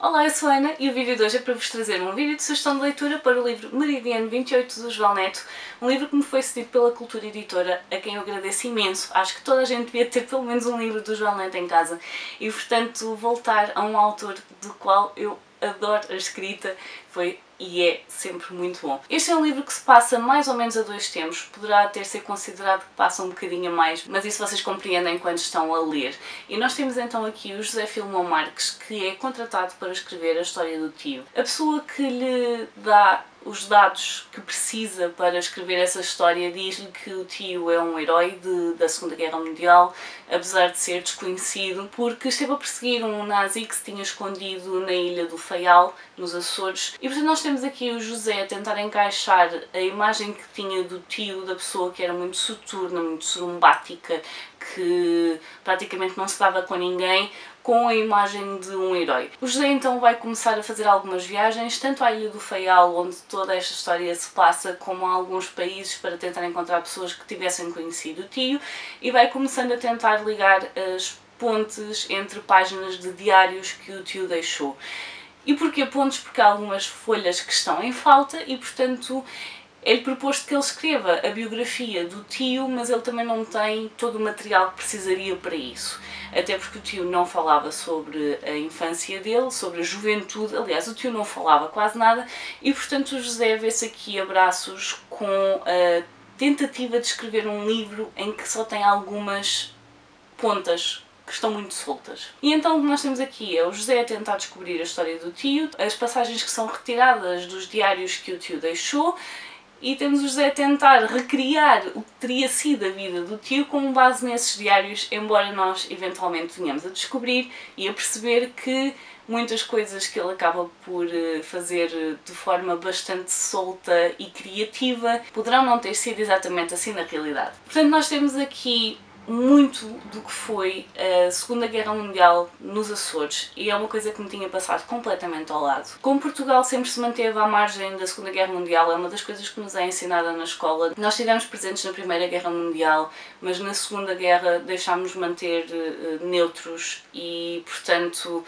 Olá, eu sou a Ana e o vídeo de hoje é para vos trazer um vídeo de sugestão de leitura para o livro Meridiano 28 do João Neto, um livro que me foi cedido pela Cultura Editora, a quem eu agradeço imenso. Acho que toda a gente devia ter pelo menos um livro do João Neto em casa e, portanto, voltar a um autor do qual eu adoro a escrita foi e é sempre muito bom. Este é um livro que se passa mais ou menos a 2 tempos, poderá até ser considerado que passa um bocadinho a mais, mas isso vocês compreendem quando estão a ler. E nós temos então aqui o José Filomão Marques, que é contratado para escrever a história do tio. A pessoa que lhe dá os dados que precisa para escrever essa história diz-lhe que o tio é um herói da Segunda Guerra Mundial, apesar de ser desconhecido, porque esteve a perseguir um nazi que se tinha escondido na ilha do Faial, nos Açores. E portanto nós temos aqui o José a tentar encaixar a imagem que tinha do tio, da pessoa que era muito soturna, muito sorumbática, que praticamente não se dava com ninguém, com a imagem de um herói. O José então vai começar a fazer algumas viagens, tanto à Ilha do Faial, onde toda esta história se passa, como a alguns países para tentar encontrar pessoas que tivessem conhecido o tio, e vai começando a tentar ligar as pontes entre páginas de diários que o tio deixou. E porquê pontos? Porque há algumas folhas que estão em falta e, portanto, é-lhe proposto que ele escreva a biografia do tio, mas ele também não tem todo o material que precisaria para isso. Até porque o tio não falava sobre a infância dele, sobre a juventude, aliás, o tio não falava quase nada, e portanto o José vê-se aqui a braços com a tentativa de escrever um livro em que só tem algumas pontas que estão muito soltas. E então o que nós temos aqui é o José a tentar descobrir a história do tio, as passagens que são retiradas dos diários que o tio deixou, e temos o José a tentar recriar o que teria sido a vida do tio com base nesses diários, embora nós eventualmente venhamos a descobrir e a perceber que muitas coisas que ele acaba por fazer de forma bastante solta e criativa poderão não ter sido exatamente assim na realidade. Portanto, nós temos aqui muito do que foi a Segunda Guerra Mundial nos Açores e é uma coisa que me tinha passado completamente ao lado. Como Portugal sempre se manteve à margem da Segunda Guerra Mundial, é uma das coisas que nos é ensinada na escola. Nós estivemos presentes na Primeira Guerra Mundial, mas na Segunda Guerra deixámos-nos manter neutros e, portanto,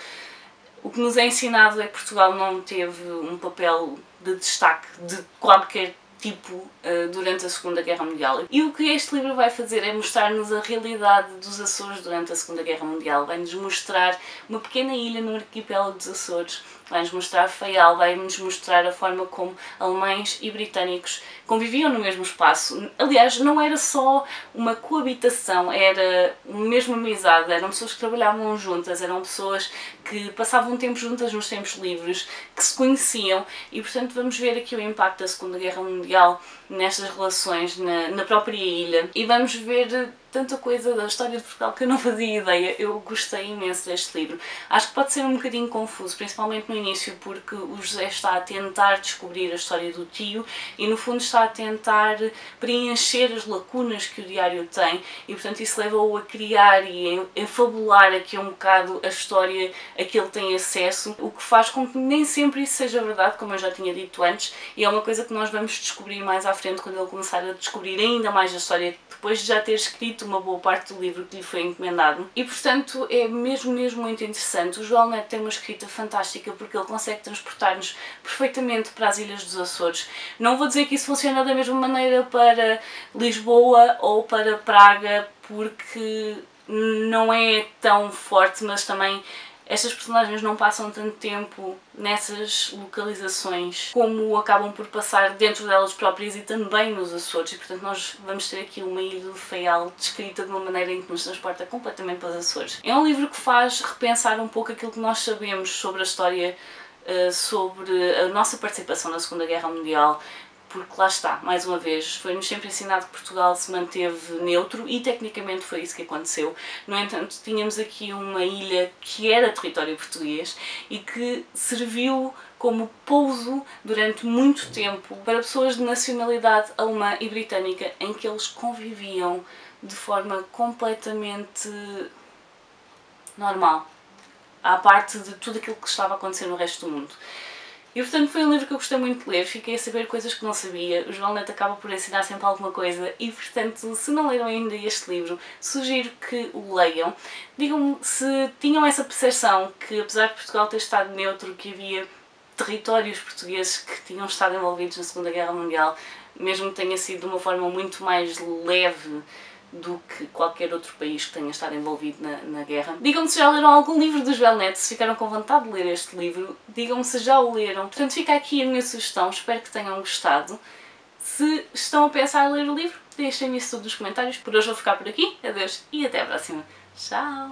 o que nos é ensinado é que Portugal não teve um papel de destaque de qualquer tipo durante a Segunda Guerra Mundial. E o que este livro vai fazer é mostrar-nos a realidade dos Açores durante a Segunda Guerra Mundial. Vai-nos mostrar uma pequena ilha no arquipélago dos Açores, vai-nos mostrar Faial, vai-nos mostrar a forma como alemães e britânicos conviviam no mesmo espaço. Aliás, não era só uma coabitação, era mesmo amizade, eram pessoas que trabalhavam juntas, eram pessoas que passavam tempo juntas nos tempos livres, que se conheciam e, portanto, vamos ver aqui o impacto da Segunda Guerra Mundial nestas relações na própria ilha e vamos ver tanta coisa da história de Portugal que eu não fazia ideia. Eu gostei imenso deste livro. Acho que pode ser um bocadinho confuso, principalmente no início, porque o José está a tentar descobrir a história do tio e no fundo está a tentar preencher as lacunas que o diário tem e portanto isso leva-o a criar e a enfabular aqui um bocado a história a que ele tem acesso, o que faz com que nem sempre isso seja verdade, como eu já tinha dito antes, e é uma coisa que nós vamos descobrir mais à frente quando ele começar a descobrir ainda mais a história depois de já ter escrito uma boa parte do livro que lhe foi encomendado. E portanto é mesmo muito interessante. O João Neto tem uma escrita fantástica porque ele consegue transportar-nos perfeitamente para as Ilhas dos Açores. Não vou dizer que isso funciona da mesma maneira para Lisboa ou para Praga, porque não é tão forte, mas também estas personagens não passam tanto tempo nessas localizações como acabam por passar dentro delas próprias e também nos Açores, e portanto nós vamos ter aqui uma ilha do Faial descrita de uma maneira em que nos transporta completamente para os Açores. É um livro que faz repensar um pouco aquilo que nós sabemos sobre a história, sobre a nossa participação na Segunda Guerra Mundial, porque lá está, mais uma vez, foi-nos sempre ensinado que Portugal se manteve neutro e tecnicamente foi isso que aconteceu. No entanto, tínhamos aqui uma ilha que era território português e que serviu como pouso durante muito tempo para pessoas de nacionalidade alemã e britânica, em que eles conviviam de forma completamente normal, à parte de tudo aquilo que estava a acontecer no resto do mundo. E portanto foi um livro que eu gostei muito de ler, fiquei a saber coisas que não sabia, o João Neto acaba por ensinar sempre alguma coisa e portanto se não leram ainda este livro, sugiro que o leiam. Digam-me se tinham essa percepção que apesar de Portugal ter estado neutro, que havia territórios portugueses que tinham estado envolvidos na Segunda Guerra Mundial, mesmo que tenha sido de uma forma muito mais leve do que qualquer outro país que tenha estado envolvido na guerra. Digam-me se já leram algum livro do João Neto, se ficaram com vontade de ler este livro, digam-me se já o leram. Portanto, fica aqui a minha sugestão, espero que tenham gostado. Se estão a pensar em ler o livro, deixem-me isso tudo nos comentários. Por hoje vou ficar por aqui, adeus e até à próxima. Tchau!